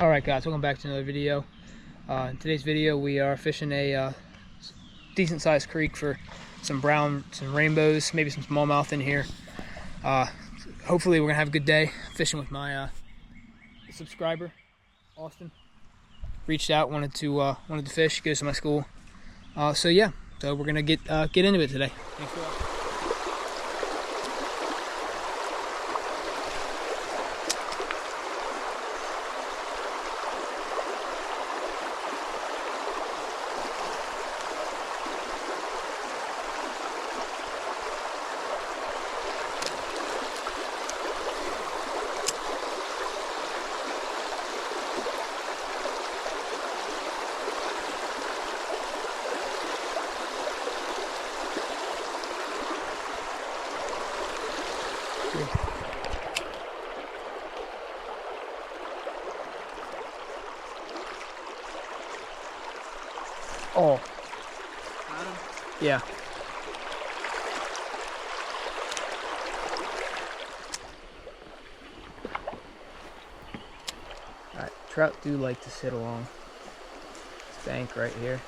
Alright guys, welcome back to another video. In today's video we are fishing a decent sized creek for some brown, some rainbows, maybe some smallmouth in here. Hopefully we're gonna have a good day fishing with my subscriber, Austin. Reached out, wanted to fish, goes to my school. So yeah, so we're gonna get into it today. Thanks for watching. Oh. Yeah. Alright, trout do like to sit along this bank right here.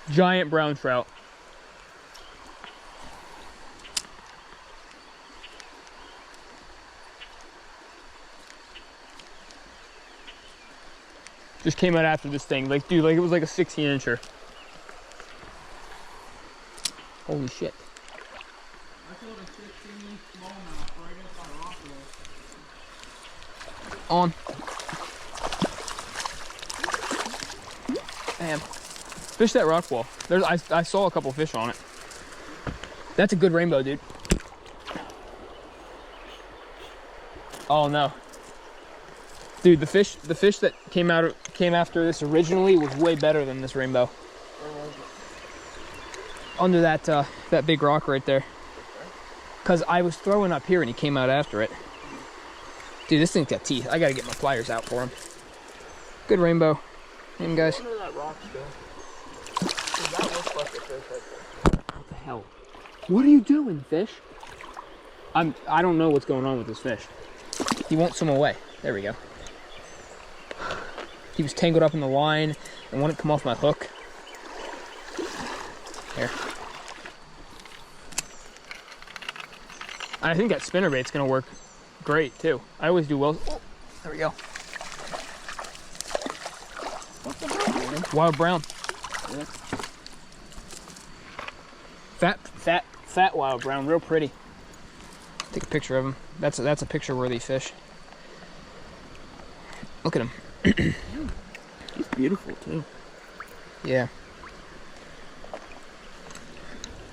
Giant brown trout. Just came out after this thing. Like, dude, like it was like a 16-incher. Holy shit. I killed a 16-inch smallmouth right up on rock wall. On. Damn. Fish that rock wall. I saw a couple fish on it. That's a good rainbow, dude. Oh no. Dude, the fish that came after this originally was way better than this rainbow. Where was it? Under that big rock right there. Cause I was throwing up here and he came out after it. Dude, this thing's got teeth. I gotta get my pliers out for him. Good rainbow. Him guys. Under that rock still. That looks like a fish right there. What the hell? What are you doing, fish? I don't know what's going on with this fish. He won't swim away. There we go. He was tangled up in the line and wouldn't come off my hook. Here. I think that spinnerbait's gonna work great too. I always do well. Oh, there we go. What's the brown one? Wild brown. Yeah. Fat wild brown, real pretty. Take a picture of him. That's a picture-worthy fish. Look at him. He's beautiful too. Yeah.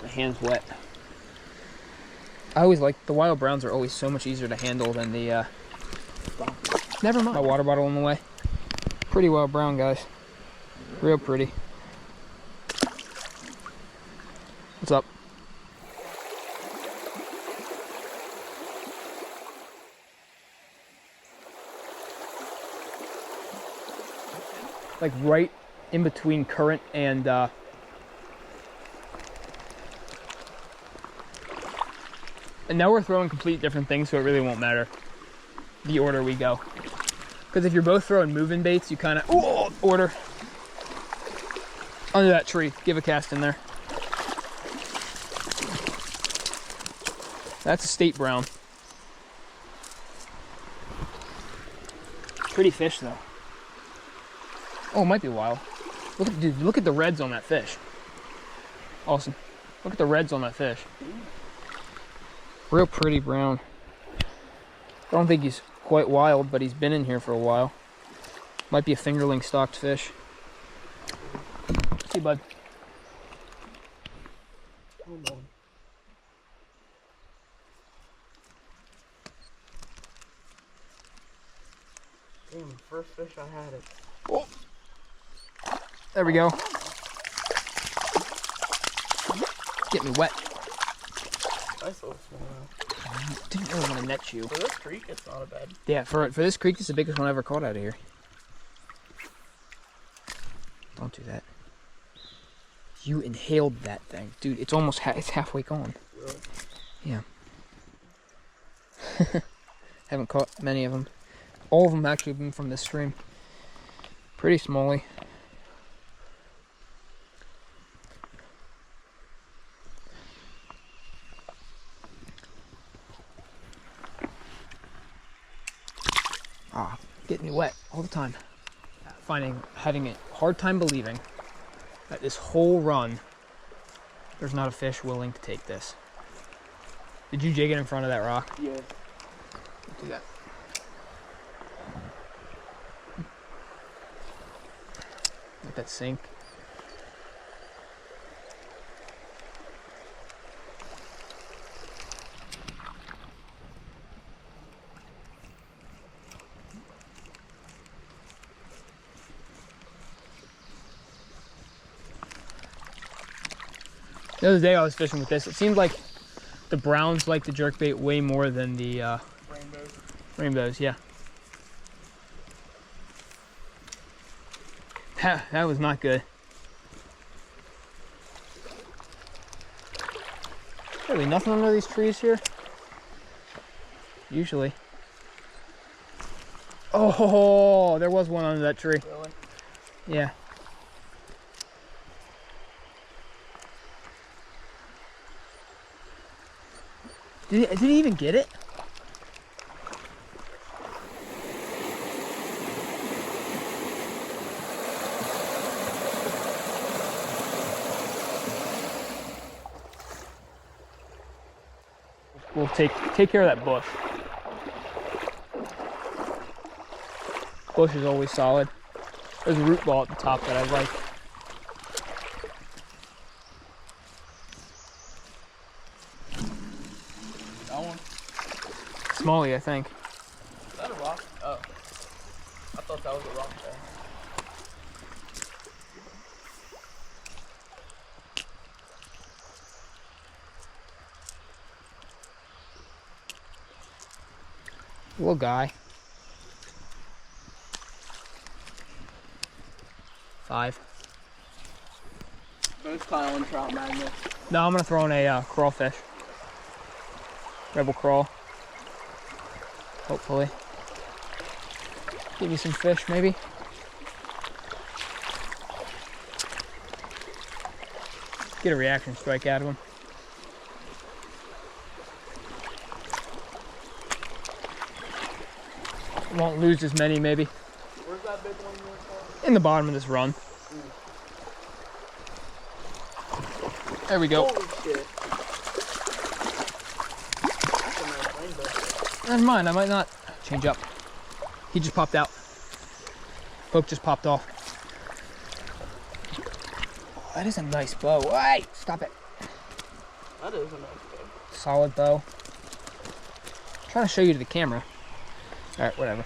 My hand's wet. I always like the wild browns are always so much easier to handle than the. Never mind. My water bottle in the way. Pretty wild brown, guys. Real pretty. What's up? Like right in between current and now we're throwing complete different things, so it really won't matter the order we go. Because if you're both throwing moving baits, you kind of order under that tree. Give a cast in there. That's a state brown. Pretty fish though. Oh, it might be wild. Look at, dude, look at the reds on that fish. Awesome. Look at the reds on that fish. Real pretty brown. I don't think he's quite wild, but he's been in here for a while. Might be a fingerling stocked fish. See, bud. Hold on. Damn, first fish I had it. Oh. There we go. Get me wet. Nice little smallmouth. Didn't really want to net you. For this creek, it's not a bad. Yeah, for this creek, it's the biggest one I ever caught out of here. Don't do that. You inhaled that thing, dude. It's almost it's halfway gone. Really? Yeah. Haven't caught many of them. All of them actually have been from this stream. Pretty smallie. Ah, getting me wet all the time. Having a hard time believing that this whole run, there's not a fish willing to take this. Did you jig it in front of that rock? Yeah. Do that. Let that sink. The other day I was fishing with this. It seemed like the browns like the jerkbait way more than the rainbows, yeah. That was not good. Really nothing under these trees here? Usually. Oh, there was one under that tree. Really? Yeah. Did he even get it? We'll take care of that bush. Bush is always solid. There's a root ball at the top that I like. That one? Smallie, I think. Is that a rock? Oh. I thought that was a rock there. Little guy. 5. Most Kylan trout magnets. No, I'm gonna throw in a crawfish. Rebel crawl. Hopefully. Give you some fish, maybe. Get a reaction strike out of him. Won't lose as many, maybe. Where's that big one you were talking? In the bottom of this run. There we go. Holy shit. That's a nice rainbow. Never mind, I might not change up. He just popped out. Hook just popped off. Oh, that is a nice bow. Hey, stop it. That is a nice bow. Solid bow. I'm trying to show you to the camera. Alright, whatever.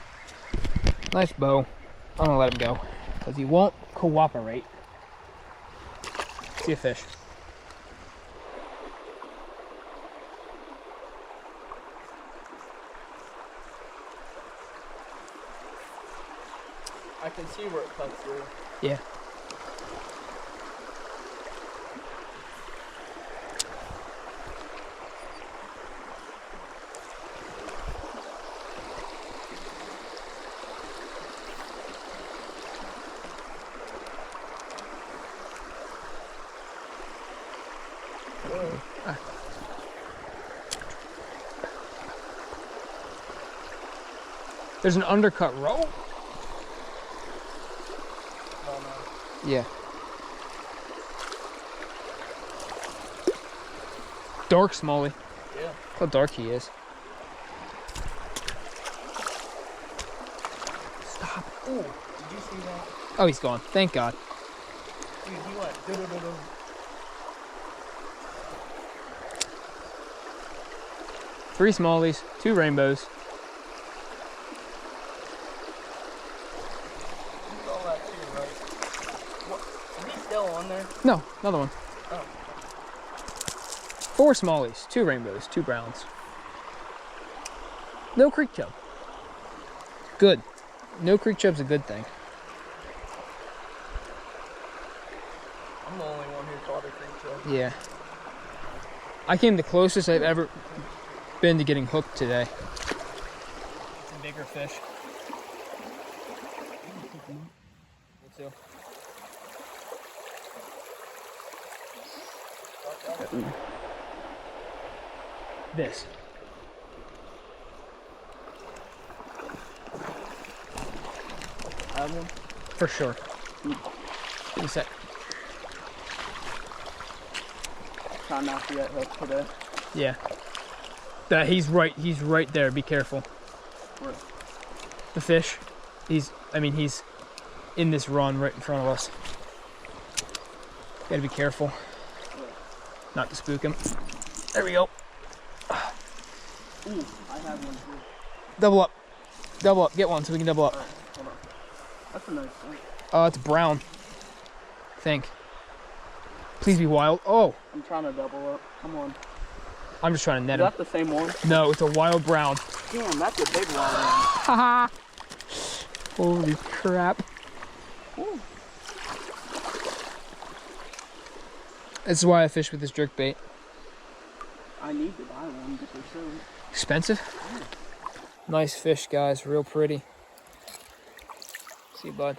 Nice bow. I'm gonna let him go because he won't cooperate. See a fish. I can see where it cuts through. Yeah. There's an undercut rope. Oh, Yeah. Dark smallie. no. Yeah. Look how dark he is. Stop. Ooh, did you see that? Oh, he's gone. Thank God. Dude, he went do-do-do-do. Three smallies, 2 rainbows. You saw that too, right? What? Is he still on there? No, another one. Oh. 4 smallies, 2 rainbows, 2 browns. No creek chub. Good. No creek chub's a good thing. I'm the only one who caught a creek chub. Yeah. I came the closest I've ever been to getting hooked today. Some bigger fish. Me too. This. Have one? For sure. Give me a sec. Try not to get hooked today. Yeah. He's right there. Be careful. Where? The fish. He's in this run right in front of us. Gotta be careful. Not to spook him. There we go. Ooh, I have one too. Double up. Double up. Get one so we can double up. Alright, hold on. That's a nice one. It's brown. I think. Please be wild. Oh, I'm trying to double up. Come on. I'm just trying to net Is him. that the same one? No, it's a wild brown. Damn, that's a big wild one. Haha. Holy crap. Ooh. This is why I fish with this jerk bait. I need to buy one just for sure. Expensive? Yeah. Nice fish, guys. Real pretty. See you, bud.